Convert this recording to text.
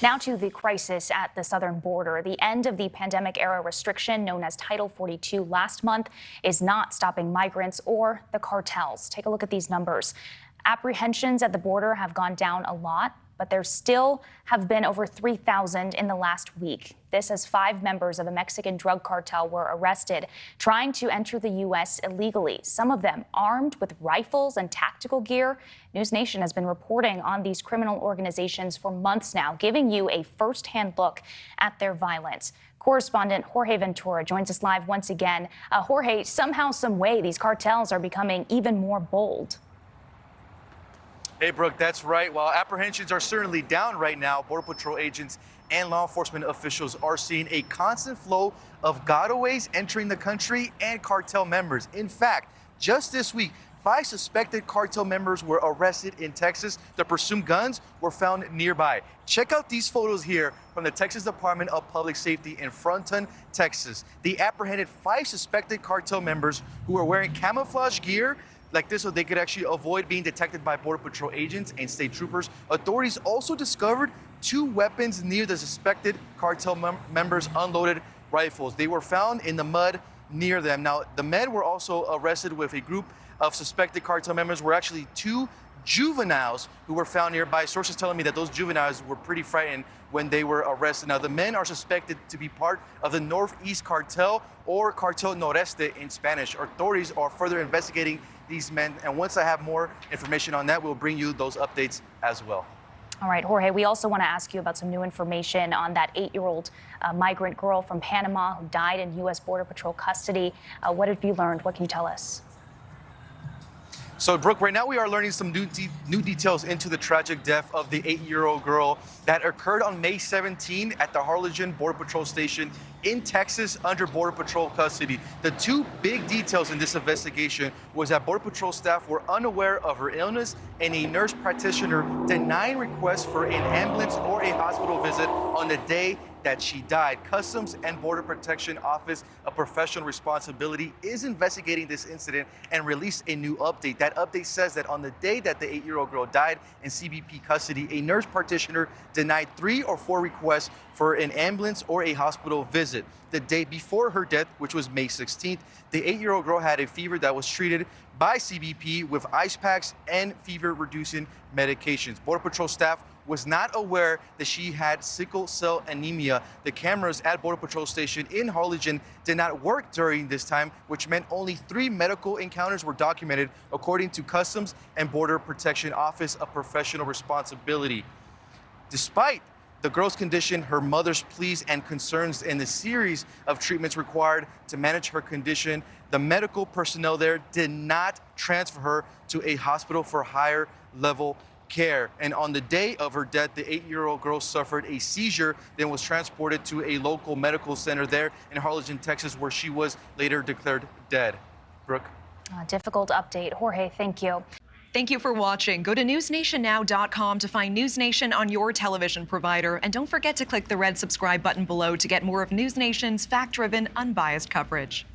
Now to the crisis at the southern border. The end of the pandemic-era restriction known as Title 42 last month is not stopping migrants or the cartels. Take a look at these numbers. Apprehensions at the border have gone down a lot, but there still have been over 3,000 in the last week. This as 5 members of a Mexican drug cartel were arrested trying to enter the U.S. illegally, some of them armed with rifles and tactical gear. NewsNation has been reporting on these criminal organizations for months now, giving you a first-hand look at their violence. Correspondent Jorge Ventura joins us live once again. Jorge, somehow, some way, these cartels are becoming even more bold. Hey, Brooke, that's right. While apprehensions are certainly down right now, Border Patrol agents and law enforcement officials are seeing a constant flow of gotaways entering the country and cartel members. In fact, just this week, 5 suspected cartel members were arrested in Texas. The presumed guns were found nearby. Check out these photos here from the Texas Department of Public Safety in Fronton, Texas. They apprehended 5 suspected cartel members who were wearing camouflage gear like this so they could actually avoid being detected by Border Patrol agents and state troopers. Authorities also discovered 2 weapons near the suspected cartel members' unloaded rifles. They were found in the mud near them. Now, the men were also arrested with a group of suspected cartel members were actually 2 juveniles who were found nearby. Sources telling me that those juveniles were pretty frightened when they were arrested. Now, the men are suspected to be part of the Northeast Cartel, or Cartel Noreste in Spanish. Authorities are further investigating these men, and once I have more information on that, we'll bring you those updates as well. All right, Jorge, we also want to ask you about some new information on that 8-year-old migrant girl from Panama who died in U.S. Border Patrol custody. What have you learned? What can you tell us? So, Brooke, right now we are learning some new details into the tragic death of the 8-year-old girl that occurred on May 17 at the Harlingen Border Patrol Station in Texas under Border Patrol custody. The 2 big details in this investigation was that Border Patrol staff were unaware of her illness and a nurse practitioner denying requests for an ambulance or a hospital visit on the day that she died. Customs and Border Protection Office of Professional Responsibility is investigating this incident and released a new update. That update says that on the day that the 8-year-old girl died in CBP custody, a nurse practitioner denied 3 or 4 requests for an ambulance or a hospital visit. The day before her death, which was May 16th, the 8-year-old girl had a fever that was treated by CBP with ice packs and fever-reducing medications. Border Patrol staff was not aware that she had sickle cell anemia. The cameras at Border Patrol Station in Harlingen did not work during this time, which meant only 3 medical encounters were documented, according to Customs and Border Protection Office of Professional Responsibility. Despite the girl's condition, her mother's pleas and concerns, and the series of treatments required to manage her condition, the medical personnel there did not transfer her to a hospital for higher level care. And on the day of her death, the 8-year-old girl suffered a seizure, then was transported to a local medical center there in Harlingen, Texas, where she was later declared dead. Brooke? Difficult update. Jorge, thank you. Thank you for watching. Go to newsnationnow.com to find NewsNation on your television provider. And don't forget to click the red subscribe button below to get more of NewsNation's fact-driven, unbiased coverage.